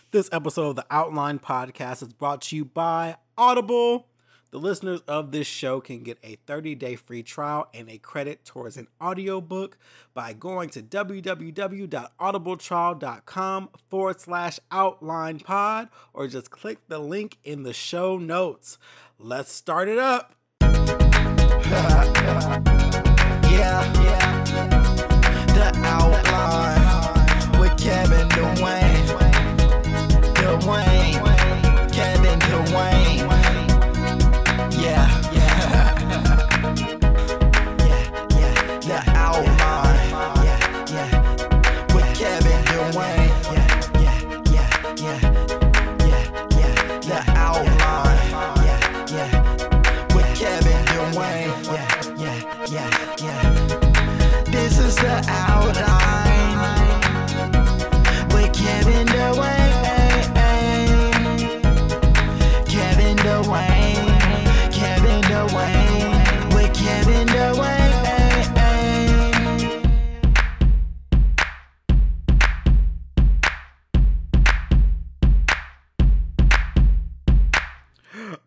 This episode of the Outline Podcast is brought to you by Audible. The listeners of this show can get a 30-day free trial and a credit towards an audiobook by going to www.audibletrial.com/outlinepod or just click the link in the show notes. Let's start it up. Yeah. The Outline with Kevin Dwayne. Kevin Dwayne. Yeah. The Outline. With Kevin Dwayne. The Outline. With Kevin Dwayne. This is the Outline with Kevin Dwayne. Kevin Dwayne with Kevin Dwayne.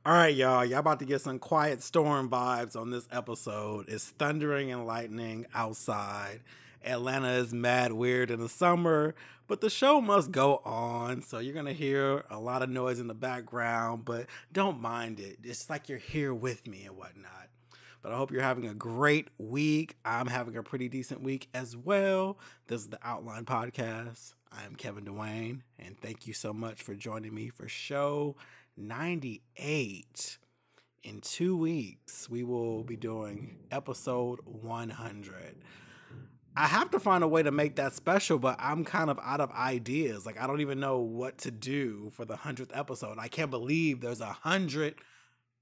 All right, y'all about to get some Quiet Storm vibes on this episode. It's thundering and lightning outside. Atlanta is mad weird in the summer, but the show must go on. So you're going to hear a lot of noise in the background, but don't mind it. It's like you're here with me and whatnot. But I hope you're having a great week. I'm having a pretty decent week as well. This is the Outline Podcast. I am Kevin Dwayne, and thank you so much for joining me for show 98. In 2 weeks, we will be doing episode 100. I have to find a way to make that special, but I'm kind of out of ideas. Like, I don't even know what to do for the 100th episode. I can't believe there's 100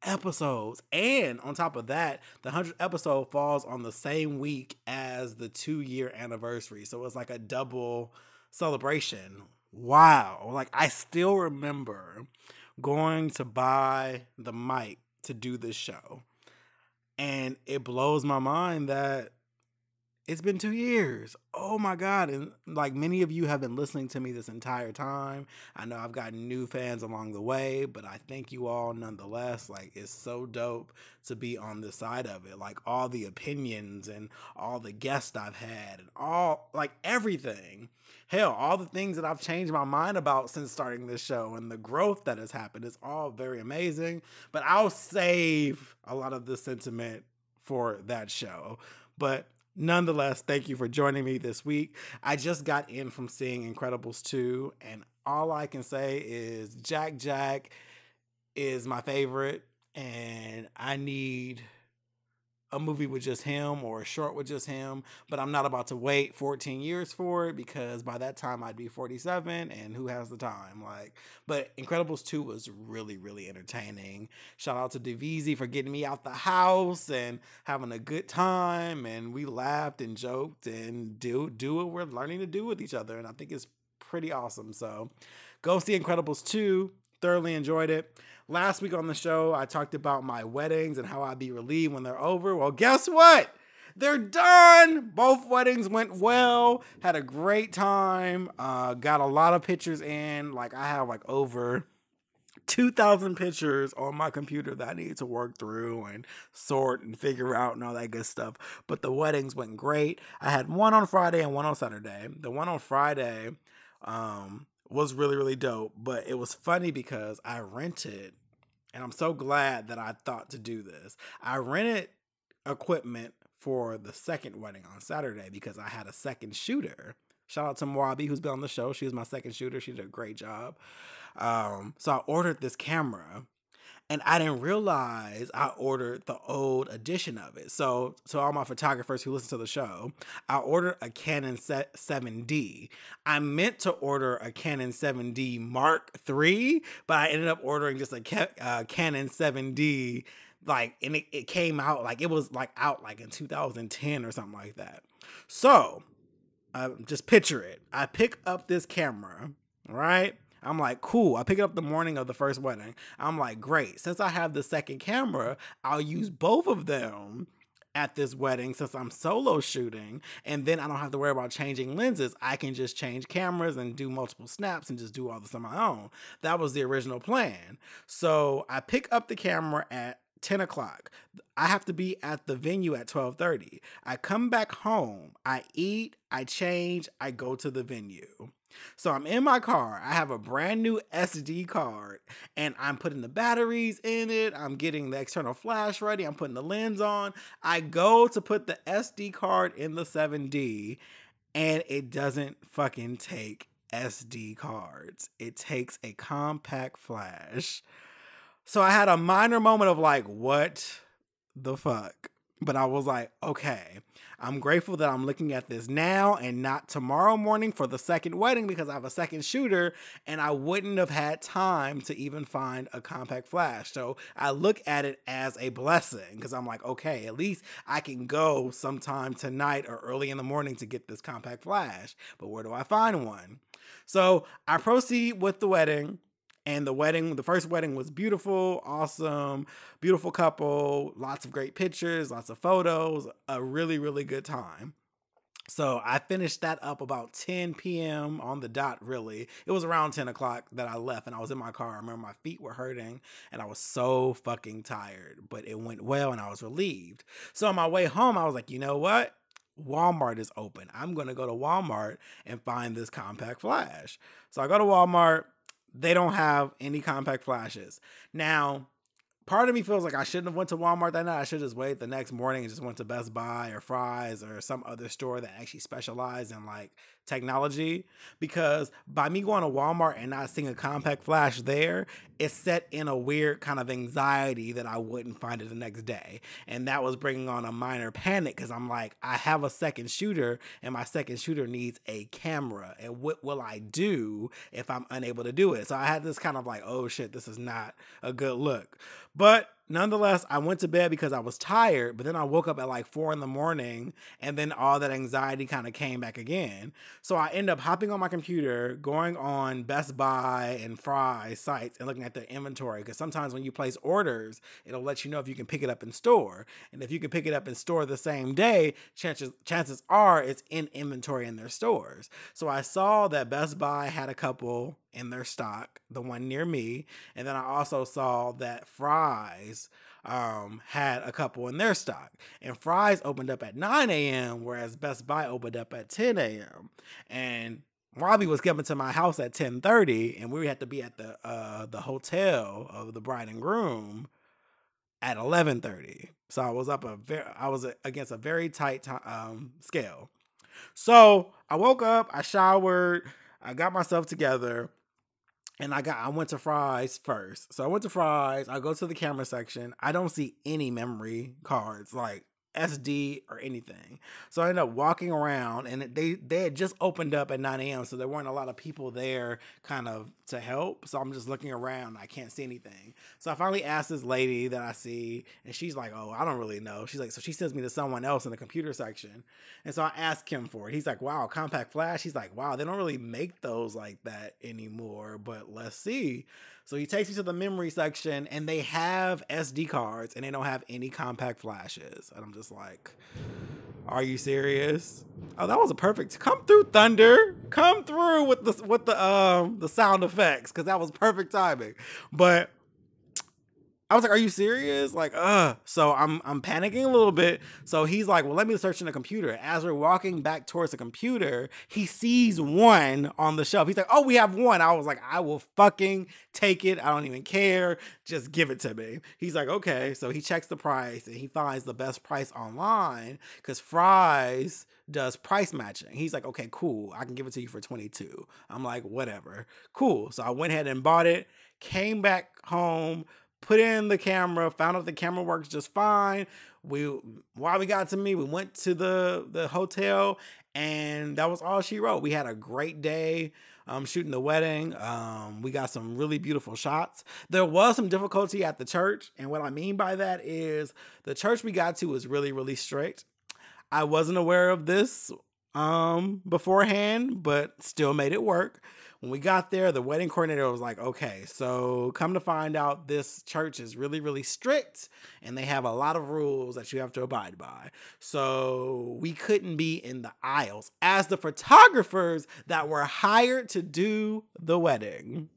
episodes. And on top of that, the 100th episode falls on the same week as the 2-year anniversary. So it's like a double celebration. Wow. Like, I still remember going to buy the mic to do this show. And it blows my mind that it's been 2 years. Oh my God. And like, many of you have been listening to me this entire time. I know I've gotten new fans along the way, but I thank you all nonetheless. Like, it's so dope to be on this side of it. Like, all the opinions and all the guests I've had and all, like, everything. Hell, all the things that I've changed my mind about since starting this show and the growth that has happened is all very amazing. But I'll save a lot of the sentiment for that show. But nonetheless, thank you for joining me this week. I just got in from seeing Incredibles 2, and all I can say is Jack is my favorite, and I need a movie with just him or a short with just him, but I'm not about to wait 14 years for it because by that time I'd be 47 and who has the time? But Incredibles 2 was really, really entertaining. Shout out to DeVeezy for getting me out the house and having a good time, and we laughed and joked and do what we're learning to do with each other, and I think it's pretty awesome. So go see Incredibles 2. Thoroughly enjoyed it. Last week on the show, I talked about my weddings and how I'd be relieved when they're over. Well, guess what? They're done. Both weddings went well. Had a great time. Got a lot of pictures in. Like, I have like over 2,000 pictures on my computer that I need to work through and sort and figure out and all that good stuff. But the weddings went great. I had one on Friday and one on Saturday. The one on Friday, was really, really dope, but it was funny because I rented, and I'm so glad that I thought to do this. I rented equipment for the second wedding on Saturday because I had a second shooter. Shout out to Mwabi, who's been on the show. She was my second shooter. She did a great job. So I ordered this camera, and I didn't realize I ordered the old edition of it. So all my photographers who listen to the show, I ordered a Canon 7D. I meant to order a Canon 7D Mark III, but I ended up ordering just a Canon 7D. Like, and it came out, like, it was like out like in 2010 or something like that. So just picture it. I pick up this camera, right? I'm like, cool. I pick it up the morning of the first wedding. I'm like, great. Since I have the second camera, I'll use both of them at this wedding since I'm solo shooting, and then I don't have to worry about changing lenses. I can just change cameras and do multiple snaps and just do all this on my own. That was the original plan. So I pick up the camera at 10 o'clock. I have to be at the venue at 12:30. I come back home, I eat, I change, I go to the venue. So I'm in my car. I have a brand new SD card and I'm putting the batteries in it. I'm getting the external flash ready. I'm putting the lens on. I go to put the SD card in the 7D and it doesn't fucking take SD cards. It takes a compact flash. So I had a minor moment of like, what the fuck? But I was like, okay, I'm grateful that I'm looking at this now and not tomorrow morning for the second wedding because I have a second shooter and I wouldn't have had time to even find a compact flash. So I look at it as a blessing because I'm like, okay, at least I can go sometime tonight or early in the morning to get this compact flash. But where do I find one? So I proceed with the wedding. And the first wedding was beautiful, awesome, beautiful couple, lots of great pictures, lots of photos, a really, really good time. So I finished that up about 10 p.m. on the dot, really. It was around 10 o'clock that I left and I was in my car. I remember my feet were hurting and I was so fucking tired, but it went well and I was relieved. So on my way home, I was like, you know what? Walmart is open. I'm going to go to Walmart and find this compact flash. So I go to Walmart. They don't have any compact flashes. Now, part of me feels like I shouldn't have went to Walmart that night. I should just wait the next morning and just went to Best Buy or Fry's or some other store that actually specialized in like technology. Because by me going to Walmart and not seeing a compact flash there, it set in a weird kind of anxiety that I wouldn't find it the next day. And that was bringing on a minor panic because I'm like, I have a second shooter and my second shooter needs a camera. And what will I do if I'm unable to do it? So I had this kind of like, oh shit, this is not a good look. But nonetheless, I went to bed because I was tired, but then I woke up at like 4 a.m. and then all that anxiety kind of came back again. So I end up hopping on my computer, going on Best Buy and Fry's sites and looking at their inventory. Because sometimes when you place orders, it'll let you know if you can pick it up in store. And if you can pick it up in store the same day, chances are it's in inventory in their stores. So I saw that Best Buy had a couple in their stock, the one near me. And then I also saw that Fry's had a couple in their stock. And Fry's opened up at 9 a.m., whereas Best Buy opened up at 10 a.m. And Robbie was coming to my house at 10:30, and we had to be at the hotel of the bride and groom at 11:30. So I was against a very tight scale. So I woke up, I showered, I got myself together. And I went to Fry's first. So I went to Fry's. I go to the camera section. I don't see any memory cards like SD or anything. So I ended up walking around and they had just opened up at 9 a.m. So there weren't a lot of people there kind of to help. So I'm just looking around. I can't see anything. So I finally asked this lady that I see and she's like, oh, I don't really know. She's like, so she sends me to someone else in the computer section. And so I asked him for it. He's like, wow, compact flash. He's like, wow, they don't really make those like that anymore, but let's see. So he takes me to the memory section and they have SD cards and they don't have any compact flashes. And I'm just like, are you serious? Oh, that was a perfect. Come through, Thunder. Come through with the sound effects because that was perfect timing. But I was like, are you serious? Like, so I'm panicking a little bit. So he's like, well, let me search in the computer. As we're walking back towards the computer, he sees one on the shelf. He's like, oh, we have one. I was like, I will fucking take it. I don't even care. Just give it to me. He's like, okay. So he checks the price and he finds the best price online because Fry's does price matching. He's like, okay, cool. I can give it to you for $22. I'm like, whatever. Cool. So I went ahead and bought it, came back home, put in the camera, found out the camera works just fine. While we got to me, we went to the hotel and that was all she wrote. We had a great day shooting the wedding. We got some really beautiful shots. There was some difficulty at the church. And what I mean by that is the church we got to was really, really strict. I wasn't aware of this beforehand, but still made it work. When we got there, the wedding coordinator was like, okay, so come to find out this church is really, really strict and they have a lot of rules that you have to abide by. So we couldn't be in the aisles as the photographers that were hired to do the wedding.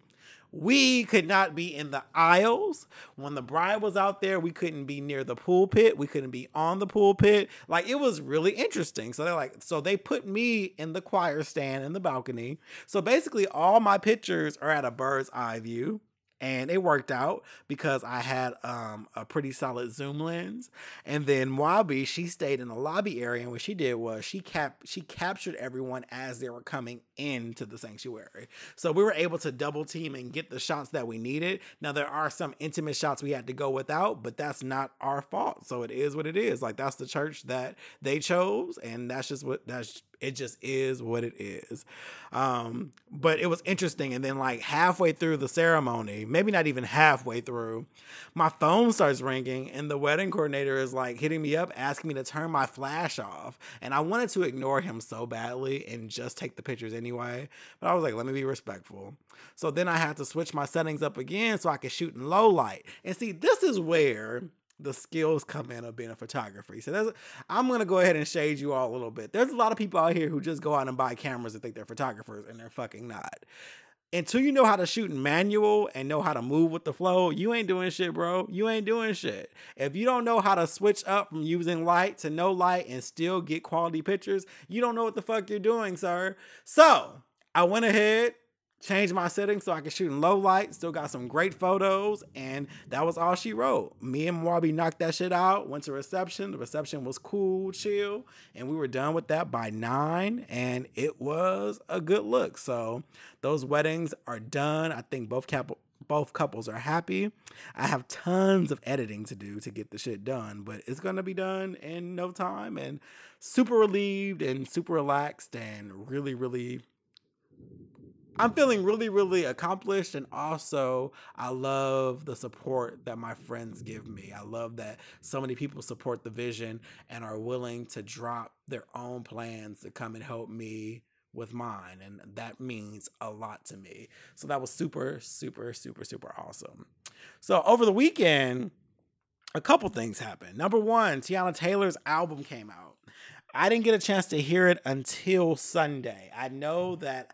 We could not be in the aisles. When the bride was out there, we couldn't be near the pulpit. We couldn't be on the pulpit. Like, it was really interesting. So they put me in the choir stand in the balcony. So basically all my pictures are at a bird's eye view. And it worked out because I had a pretty solid zoom lens. And then Wabi, she stayed in the lobby area. And what she did was she captured everyone as they were coming into the sanctuary. So we were able to double team and get the shots that we needed. Now, there are some intimate shots we had to go without, but that's not our fault. So it is what it is. Like, that's the church that they chose. And it just is what it is. But it was interesting. And then like halfway through the ceremony, maybe not even halfway through, my phone starts ringing and the wedding coordinator is like hitting me up, asking me to turn my flash off. And I wanted to ignore him so badly and just take the pictures anyway. But I was like, let me be respectful. So then I had to switch my settings up again so I could shoot in low light. And see, this is where the skills come in of being a photographer. So I'm going to go ahead and shade you all a little bit. There's a lot of people out here who just go out and buy cameras and think they're photographers, and they're fucking not. Until you know how to shoot in manual and know how to move with the flow, you ain't doing shit, bro. You ain't doing shit. If you don't know how to switch up from using light to no light and still get quality pictures, you don't know what the fuck you're doing, sir. So I went ahead, changed my settings so I could shoot in low light, still got some great photos, and that was all she wrote. Me and Wabi knocked that shit out, went to reception. The reception was cool, chill, and we were done with that by 9, and it was a good look. So those weddings are done. I think both couples are happy. I have tons of editing to do to get the shit done, but it's going to be done in no time, and super relieved and super relaxed and really, really I'm feeling really, really accomplished. And also, I love the support that my friends give me. I love that so many people support the vision and are willing to drop their own plans to come and help me with mine. And that means a lot to me. So that was super, super, super, super awesome. So over the weekend, a couple things happened. Number one, Teyana Taylor's album came out. I didn't get a chance to hear it until Sunday. I know that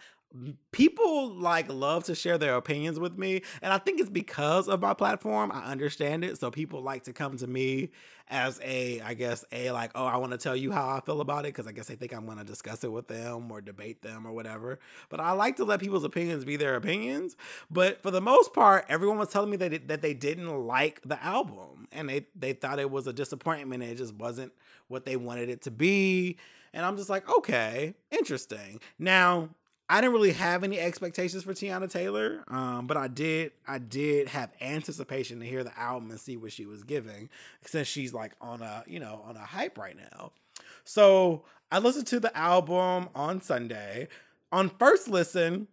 people love to share their opinions with me, and I think it's because of my platform. I understand it. So people like to come to me as I want to tell you how I feel about it, because I guess they think I'm going to discuss it with them or debate them or whatever. But I like to let people's opinions be their opinions. But for the most part, everyone was telling me that they didn't like the album, and they thought it was a disappointment. It just wasn't what they wanted it to be. And I'm just like, okay, interesting. Now, I didn't really have any expectations for Teyana Taylor, but I did have anticipation to hear the album and see what she was giving, since she's on a hype right now. So I listened to the album on Sunday. On first listen,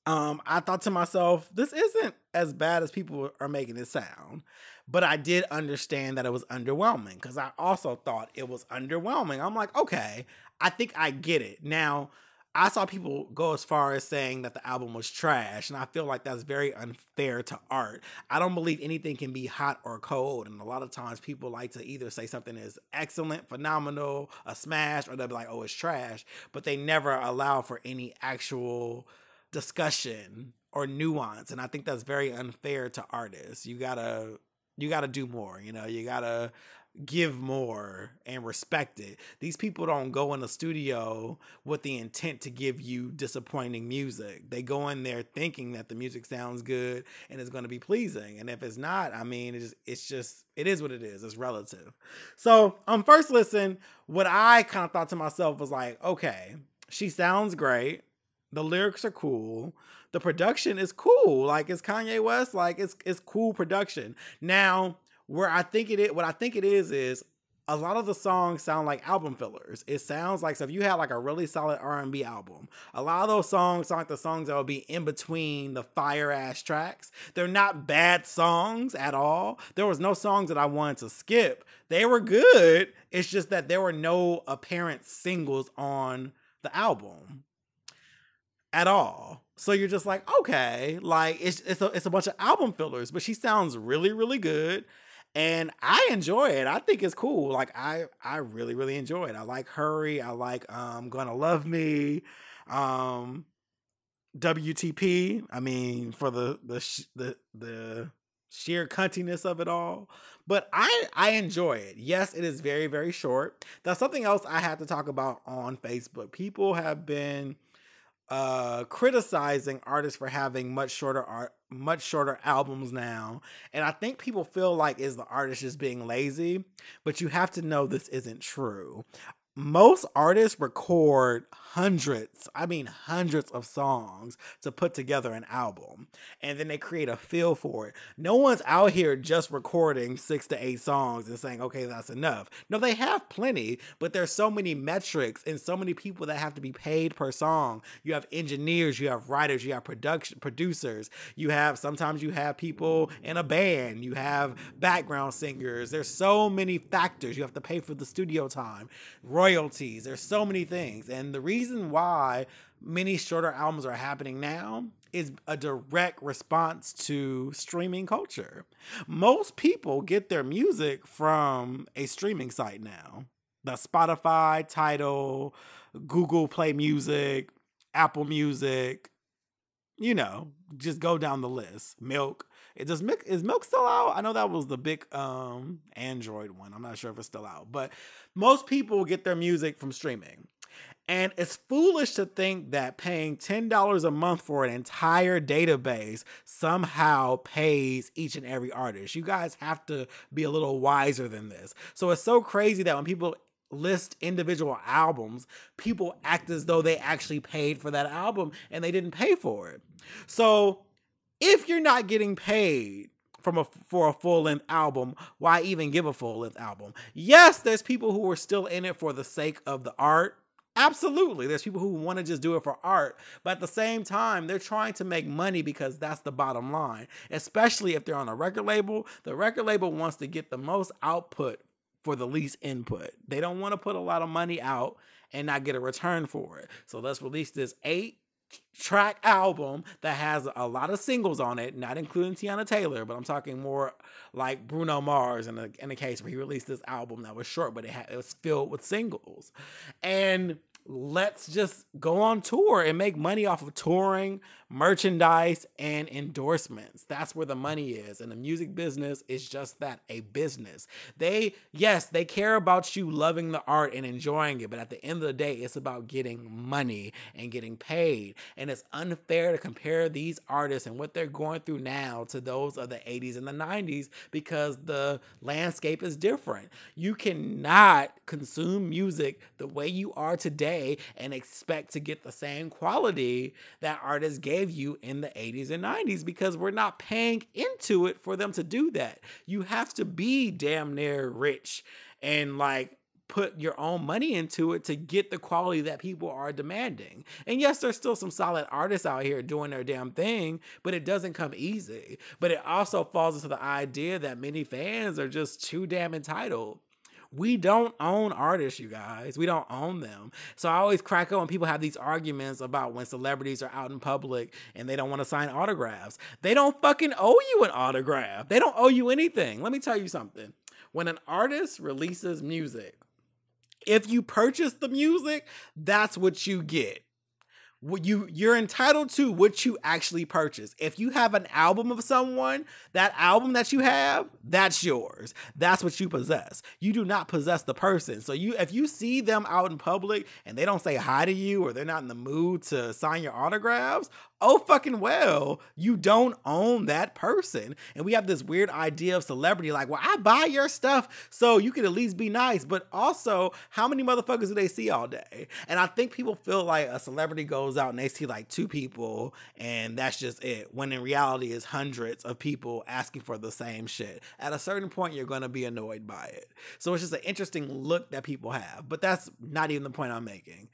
I thought to myself, this isn't as bad as people are making it sound. But I did understand that it was underwhelming, because I also thought it was underwhelming. I'm like, okay, I think I get it. Now, I saw people go as far as saying that the album was trash, and I feel like that's very unfair to art. I don't believe anything can be hot or cold, and a lot of times people like to either say something is excellent, phenomenal, a smash, or they'll be like, oh, it's trash, but they never allow for any actual discussion or nuance, and I think that's very unfair to artists. You gotta do more, you gotta give more and respect it. These people don't go in the studio with the intent to give you disappointing music. They go in there thinking that the music sounds good and is going to be pleasing. And if it's not, I mean, it is what it is. It's relative. So on first listen, what I kind of thought to myself was like, okay, she sounds great. The lyrics are cool. The production is cool. It's Kanye West. It's cool production. Now, what I think it is a lot of the songs sound like album fillers. It sounds like, so if you had a really solid R&B album, a lot of those songs sound like the songs that will be in between the fire ass tracks. They're not bad songs at all. There was no songs that I wanted to skip. They were good. It's just that there were no apparent singles on the album. at all. So you're just like, okay, like it's a bunch of album fillers, but she sounds really, really good. And I enjoy it. I think it's cool. Like I really, really enjoy it. I like Hurry. I like Gonna Love Me. WTP. I mean, for the sheer cuntiness of it all. But I enjoy it. Yes, it is very, very short. That's something else I had to talk about on Facebook. People have been criticizing artists for having much shorter albums now, and I think people feel like is the artist just being lazy, but you have to know this isn't true. Most artists record hundreds of songs to put together an album, and then they create a feel for it. No one's out here just recording 6 to 8 songs and saying, okay, that's enough. No, they have plenty, but there's so many metrics and so many people that have to be paid per song. You have engineers, you have writers, you have producers, sometimes you have people in a band, you have background singers. There's so many factors. You have to pay for the studio time, royalties. There's so many things. And the reason why many shorter albums are happening now is a direct response to streaming culture. Most people get their music from a streaming site now. The Spotify, Tidal, Google Play Music, Apple Music, just go down the list. Milk. Is Milk still out? I know that was the big Android one. I'm not sure if it's still out. But most people get their music from streaming. And it's foolish to think that paying $10 a month for an entire database somehow pays each and every artist. You guys have to be a little wiser than this. So it's so crazy that when people list individual albums, people act as though they actually paid for that album and they didn't pay for it. So if you're not getting paid for a full-length album, why even give a full-length album? Yes, there's people who are still in it for the sake of the art. Absolutely. There's people who want to just do it for art. But at the same time, they're trying to make money because that's the bottom line. Especially if they're on a record label. The record label wants to get the most output for the least input. They don't want to put a lot of money out and not get a return for it. So let's release this 8-track album that has a lot of singles on it, not including Teyana Taylor, but I'm talking more like Bruno Mars in the case where he released this album that was short, but it was filled with singles. And let's just go on tour and make money off of touring, merchandise, and endorsements. That's where the money is. And the music business is just that, a business. They care about you loving the art and enjoying it, but at the end of the day, it's about getting money and getting paid. And it's unfair to compare these artists and what they're going through now to those of the 80s and the 90s because the landscape is different. You cannot consume music the way you are today and expect to get the same quality that artists gave you in the 80s and 90s because we're not paying into it for them to do that. You have to be damn near rich and put your own money into it to get the quality that people are demanding. And yes, there's still some solid artists out here doing their damn thing, but it doesn't come easy. But it also falls into the idea that many fans are just too damn entitled. We don't own artists, you guys. We don't own them. So I always crack up when people have these arguments about when celebrities are out in public and they don't want to sign autographs. They don't fucking owe you an autograph. They don't owe you anything. Let me tell you something. When an artist releases music, if you purchase the music, that's what you get. You're entitled to what you actually purchase. If you have an album of someone, that album that you have, that's yours. That's what you possess. You do not possess the person. So if you see them out in public and they don't say hi to you or they're not in the mood to sign your autographs, oh fucking well, you don't own that person. And we have this weird idea of celebrity well, I buy your stuff so you can at least be nice. But also, how many motherfuckers do they see all day? And I think people feel like a celebrity goes out and they see 2 people and that's just it. When in reality is hundreds of people asking for the same shit. At a certain point, you're going to be annoyed by it. So it's just an interesting look that people have. But that's not even the point I'm making.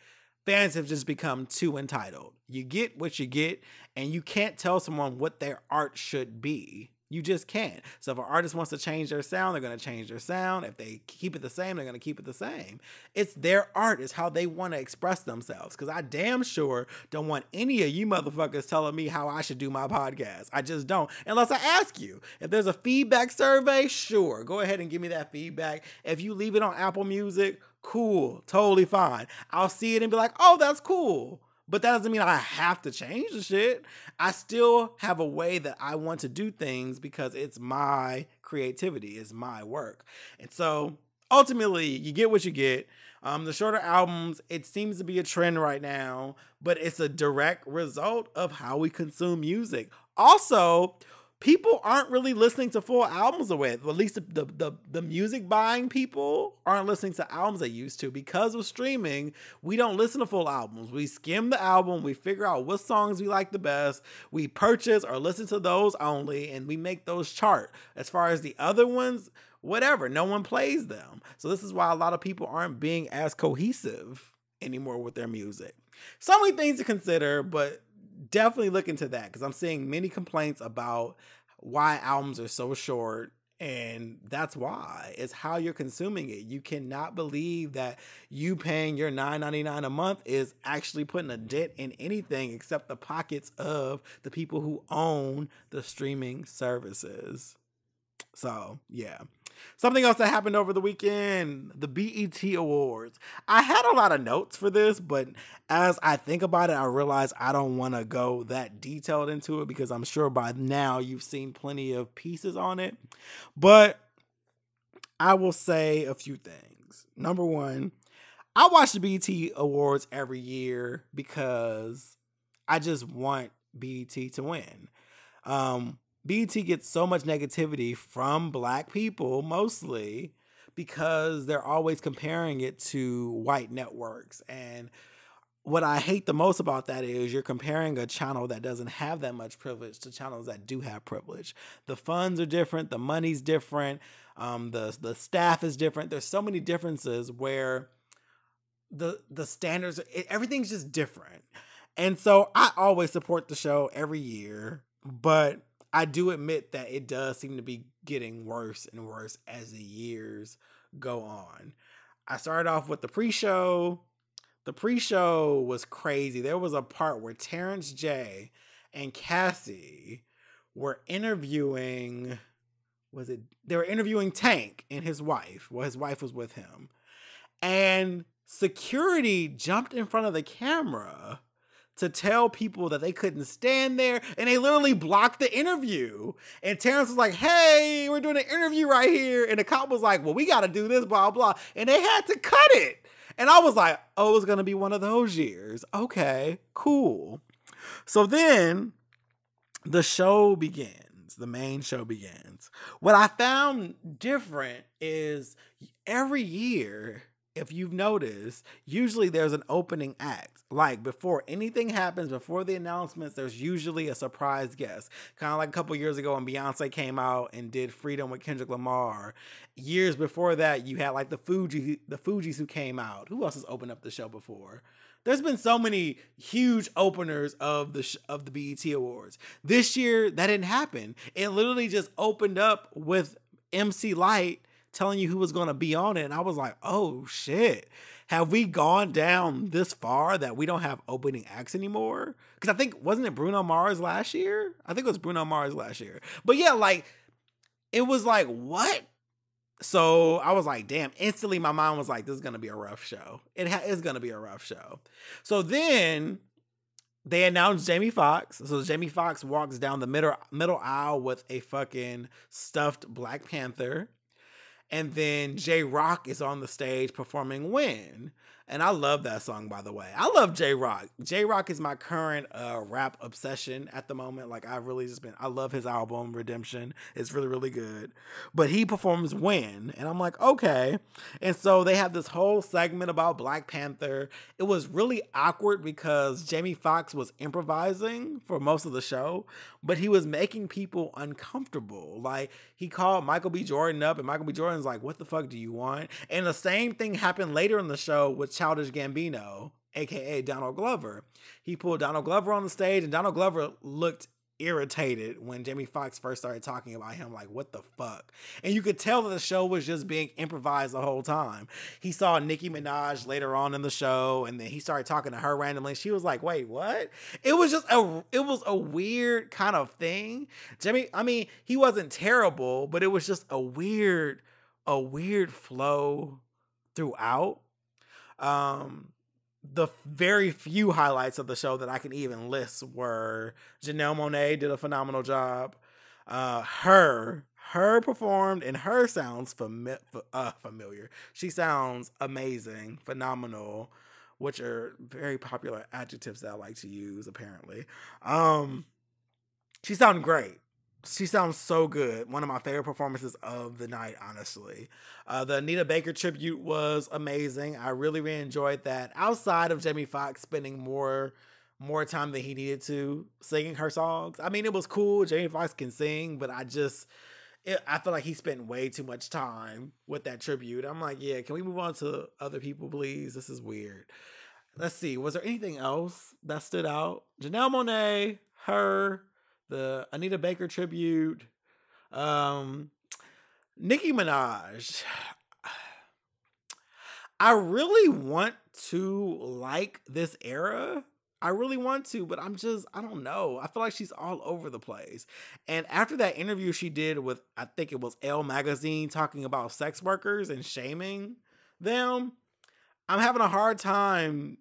Fans have just become too entitled. You get what you get, and you can't tell someone what their art should be. You just can't. So if an artist wants to change their sound, they're going to change their sound. If they keep it the same, they're going to keep it the same. It's their art. It's how they want to express themselves. Because I damn sure don't want any of you motherfuckers telling me how I should do my podcast. I just don't. Unless I ask you. If there's a feedback survey, sure. Go ahead and give me that feedback. If you leave it on Apple Music, cool. Totally fine. I'll see it and be like, oh, that's cool. But that doesn't mean I have to change the shit. I still have a way that I want to do things because it's my creativity, it's my work. And so ultimately, you get what you get. The shorter albums, it seems to be a trend right now, but it's a direct result of how we consume music. Also, people aren't really listening to full albums of it. At least the music buying people aren't listening to albums they used to. Because of streaming, we don't listen to full albums. We skim the album, we figure out what songs we like the best, we purchase or listen to those only, and we make those chart. As far as the other ones, whatever, no one plays them. So this is why a lot of people aren't being as cohesive anymore with their music. So many things to consider, but definitely look into that because I'm seeing many complaints about why albums are so short, and that's why. It's how you're consuming it. You cannot believe that you paying your $9.99 a month is actually putting a dent in anything except the pockets of the people who own the streaming services. So, yeah. Something else that happened over the weekend, the BET Awards. I had a lot of notes for this, but as I think about it, I realize I don't want to go that detailed into it because I'm sure by now you've seen plenty of pieces on it. But I will say a few things. Number one, I watch the BET Awards every year because I just want BET to win. BET gets so much negativity from Black people, mostly, because they're always comparing it to white networks. And what I hate the most about that is you're comparing a channel that doesn't have that much privilege to channels that do have privilege. The funds are different. The money's different. The staff is different. There's so many differences where the standards, everything's just different. And so I always support the show every year, but I do admit that it does seem to be getting worse and worse as the years go on. I started off with the pre-show. The pre-show was crazy. There was a part where Terrence J and Cassie were interviewing, they were interviewing Tank and his wife. Well, his wife was with him. And security jumped in front of the camera to tell people that they couldn't stand there, and they literally blocked the interview. And Terrence was like, hey, we're doing an interview right here. And the cop was like, well, we got to do this, blah, blah. And they had to cut it. And I was like, oh, it's going to be one of those years. Okay, cool. So then the show begins. The main show begins. What I found different is every year, if you've noticed, usually there's an opening act. Like before anything happens, before the announcements, there's usually a surprise guest. Kind of like a couple years ago when Beyonce came out and did Freedom with Kendrick Lamar. Years before that, you had like the Fugees who came out. Who else has opened up the show before? There's been so many huge openers of the BET Awards. This year, that didn't happen. It literally just opened up with MC Lyte telling you who was going to be on it. And I was like, oh shit, have we gone down this far that we don't have opening acts anymore? Because I think, wasn't it Bruno Mars last year? I think it was Bruno Mars last year. But yeah, like, it was like, what? So I was like, damn, instantly my mind was like, this is going to be a rough show. It is going to be a rough show. So then they announced Jamie Foxx. So Jamie Foxx walks down the middle aisle with a fucking stuffed Black Panther. And then J-Rock is on the stage performing Win. And I love that song, by the way. I love J-Rock. J-Rock is my current rap obsession at the moment. Like, I love his album, Redemption. It's really, really good. But he performs Win. And I'm like, okay. And so they have this whole segment about Black Panther. It was really awkward because Jamie Foxx was improvising for most of the show, but he was making people uncomfortable. Like, he called Michael B. Jordan up, and Michael B. Jordan's like, what the fuck do you want? And the same thing happened later in the show with Childish Gambino, aka Donald Glover. He pulled Donald Glover on the stage, and Donald Glover looked irritated when Jamie Foxx first started talking about him, like, what the fuck? And you could tell that the show was just being improvised the whole time. He saw Nicki Minaj later on in the show, and then he started talking to her randomly. She was like, wait, what? It was a weird kind of thing. He wasn't terrible, but it was just a weird flow throughout. The very few highlights of the show that I can even list were Janelle Monáe did a phenomenal job. Her performed, and her sounds familiar. She sounds amazing, phenomenal, which are very popular adjectives that I like to use, apparently. She sounded great. She sounds so good. One of my favorite performances of the night, honestly. The Anita Baker tribute was amazing. I really, really enjoyed that. Outside of Jamie Foxx spending more time than he needed to singing her songs. I mean, it was cool. Jamie Foxx can sing, but I feel like he spent way too much time with that tribute. I'm like, yeah, can we move on to other people, please? This is weird. Let's see. Was there anything else that stood out? Janelle Monáe, her, the Anita Baker tribute, Nicki Minaj. I really want to like this era. I really want to, but I don't know. I feel like she's all over the place. And after that interview she did with, I think it was Elle magazine, talking about sex workers and shaming them, I'm having a hard time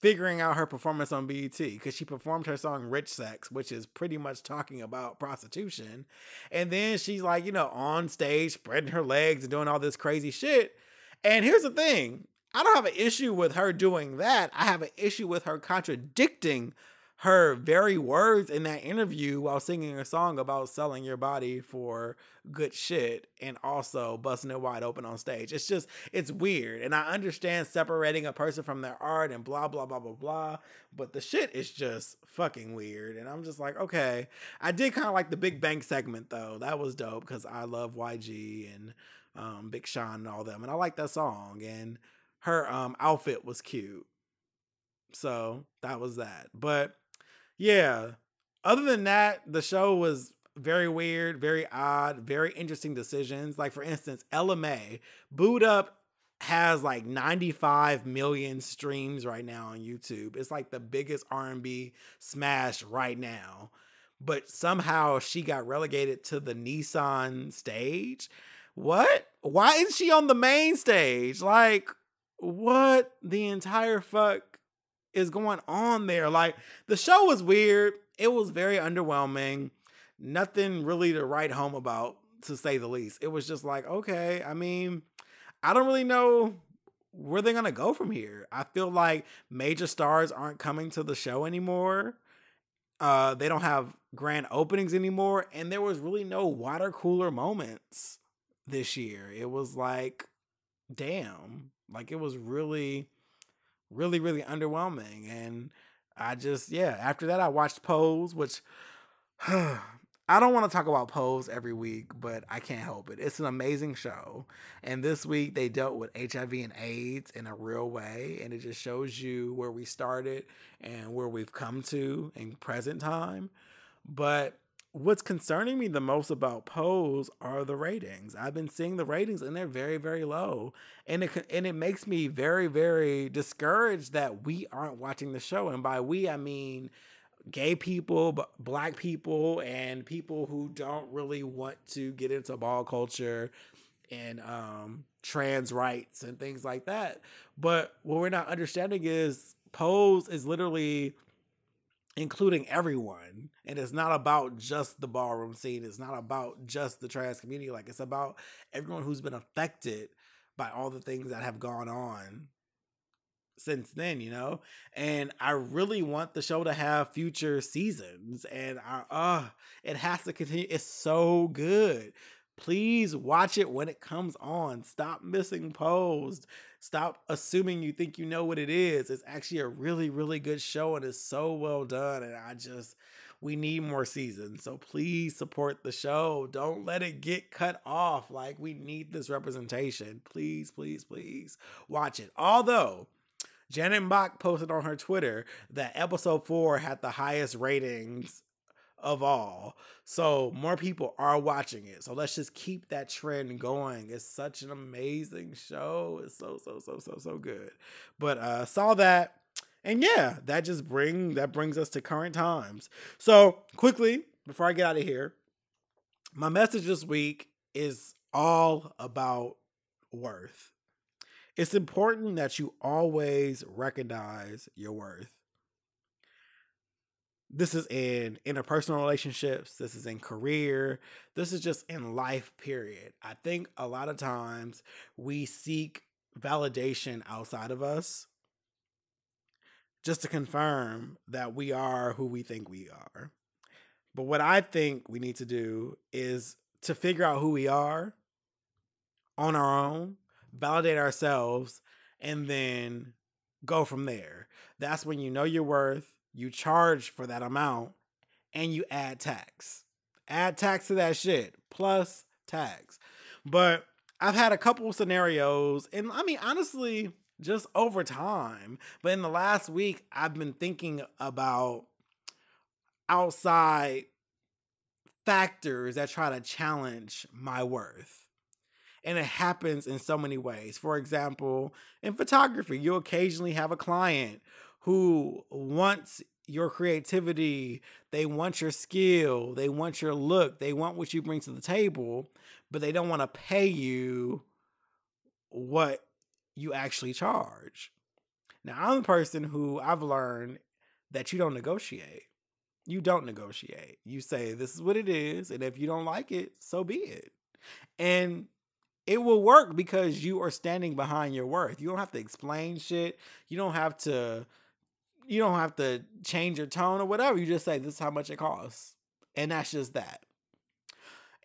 figuring out her performance on BET, because she performed her song Rich Sex, which is pretty much talking about prostitution. And then she's like, on stage spreading her legs and doing all this crazy shit. And here's the thing. I don't have an issue with her doing that. I have an issue with her contradicting her very words in that interview while singing a song about selling your body for good shit and also busting it wide open on stage. It's weird. And I understand separating a person from their art and blah, blah, blah, blah, blah. But the shit is just fucking weird. And I'm just like, okay. I did kind of like the Big Bang segment though. That was dope because I love YG and Big Sean and all them. And I like that song. And her outfit was cute. So that was that. But yeah, other than that, the show was very weird, very odd, very interesting decisions. Like, for instance, Ella Mai, Boo'd Up has like 95 million streams right now on YouTube. It's like the biggest R&B smash right now. But somehow she got relegated to the Nissan stage. What? Why isn't she on the main stage? Like, what the entire fuck is going on there? Like, the show was weird. It was very underwhelming. Nothing really to write home about, to say the least. It was just like, okay, I mean, I don't really know where they're gonna go from here. I feel like major stars aren't coming to the show anymore. They don't have grand openings anymore, and there was really no water cooler moments this year. It was like, damn, like, it was really, really, really underwhelming. And after that I watched Pose, which I don't want to talk about Pose every week, but I can't help it. It's an amazing show. And this week they dealt with HIV and AIDS in a real way. And it just shows you where we started and where we've come to in present time. But what's concerning me the most about Pose are the ratings. I've been seeing the ratings and they're very, very low. And it makes me very, very discouraged that we aren't watching the show. And by we, I mean gay people, black people, and people who don't really want to get into ball culture and trans rights and things like that. But what we're not understanding is Pose is literally including everyone. And it's not about just the ballroom scene. It's not about just the trans community. Like, it's about everyone who's been affected by all the things that have gone on since then, and I really want the show to have future seasons, and it has to continue. It's so good. Please watch it when it comes on. Stop missing Pose. Stop assuming you think you know what it is. It's actually a really, really good show, and it's so well done. And we need more seasons. So please support the show. Don't let it get cut off. Like, we need this representation. Please, please, please watch it. Although Janet Mock posted on her Twitter that episode 4 had the highest ratings of all. So more people are watching it. So let's just keep that trend going. It's such an amazing show. It's so good. But saw that, and yeah, that brings us to current times. So quickly, before I get out of here, my message this week is all about worth. It's important that you always recognize your worth. This is in interpersonal relationships. This is in career. This is just in life, period. I think a lot of times we seek validation outside of us just to confirm that we are who we think we are. But what I think we need to do is to figure out who we are on our own, validate ourselves, and then go from there. That's when you know your worth, you charge for that amount, and you add tax. Add tax to that shit, plus tax. But I've had a couple scenarios, and I mean, honestly, just over time. But in the last week, I've been thinking about outside factors that try to challenge my worth. And it happens in so many ways. For example, in photography, you occasionally have a client who wants your creativity, they want your skill, they want your look, they want what you bring to the table, but they don't want to pay you what you actually charge. Now, I'm a person who I've learned that you don't negotiate. You don't negotiate. You say, this is what it is, and if you don't like it, so be it. And it will work because you are standing behind your worth. You don't have to explain shit. You don't have to change your tone or whatever. You just say, this is how much it costs. And that's just that.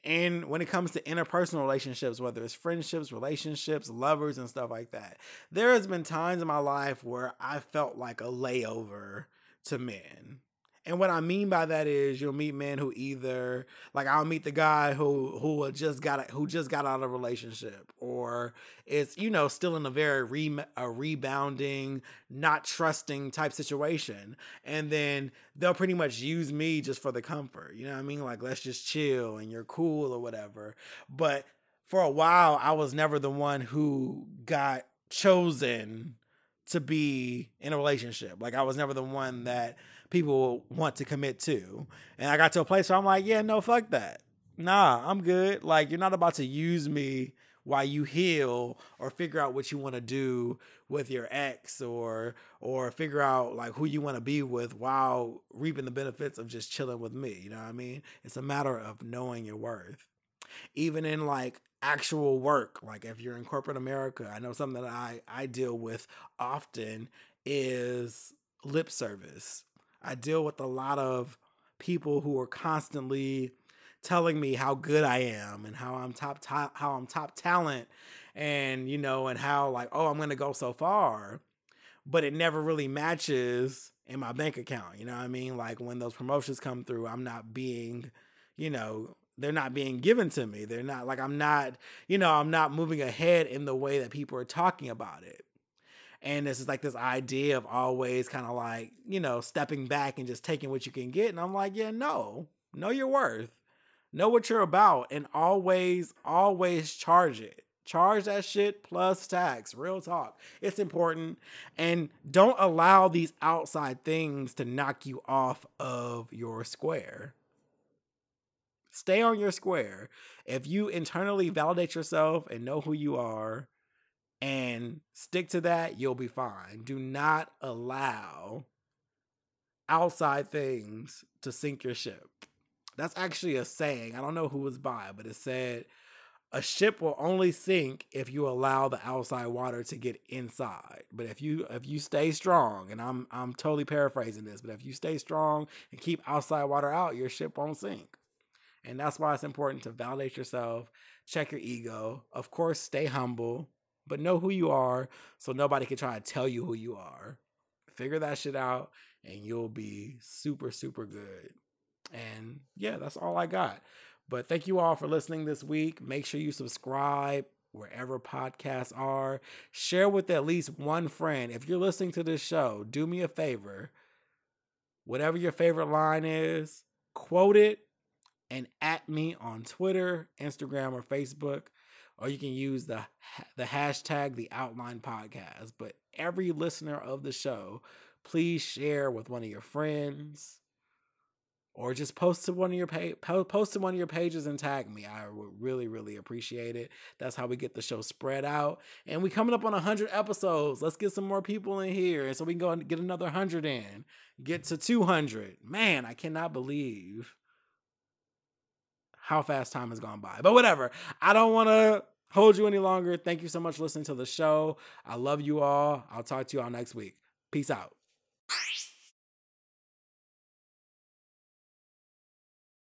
And when it comes to interpersonal relationships, whether it's friendships, relationships, lovers, and stuff like that, there has been times in my life where I felt like a layover to men. And what I mean by that is you'll meet men who either, like, I'll meet the guy who just got out of a relationship, or is, still in a very rebounding, not trusting type situation. And then they'll pretty much use me just for the comfort. You know what I mean? Like, let's just chill and you're cool or whatever. But for a while, I was never the one who got chosen to be in a relationship. Like, I was never the one that people want to commit to. And I got to a place where I'm like, yeah, no, fuck that. Nah, I'm good. Like, you're not about to use me while you heal or figure out what you want to do with your ex, or figure out like who you want to be with while reaping the benefits of just chilling with me. You know what I mean? It's a matter of knowing your worth. Even in like actual work, like if you're in corporate America, I know something that I deal with often is lip service. I deal with a lot of people who are constantly telling me how good I am and how I'm top talent, and and how like, oh, I'm gonna go so far, but it never really matches in my bank account. You know what I mean? Like when those promotions come through, I'm not being, they're not being given to me. They're not like, I'm not moving ahead in the way that people are talking about it. And this is like this idea of always kind of like, stepping back and just taking what you can get. And I'm like, yeah, no, know your worth, know what you're about, and always charge it. Charge that shit plus tax. Real talk. It's important. And don't allow these outside things to knock you off of your square. Stay on your square. If you internally validate yourself and know who you are and stick to that, you'll be fine. Do not allow outside things to sink your ship. That's actually a saying. I don't know who was by, but it said, a ship will only sink if you allow the outside water to get inside. But if you stay strong, and I'm totally paraphrasing this, but if you stay strong and keep outside water out, your ship won't sink. And that's why it's important to validate yourself, check your ego, of course, stay humble, but know who you are so nobody can try to tell you who you are. Figure that shit out and you'll be super, super good. And yeah, that's all I got. But thank you all for listening this week. Make sure you subscribe wherever podcasts are. Share with at least one friend. If you're listening to this show, do me a favor. Whatever your favorite line is, quote it and at me on Twitter, Instagram, or Facebook, or you can use the hashtag The Outline Podcast. But every listener of the show, please share with one of your friends, or just post to one of your pages and tag me. I would really, really appreciate it. That's how we get the show spread out. And we coming up on 100 episodes. Let's get some more people in here, so we can go and get another 100 in. Get to 200. Man, I cannot believe how fast time has gone by. But whatever. I don't want to hold you any longer. Thank you so much for listening to the show. I love you all. I'll talk to you all next week. Peace out.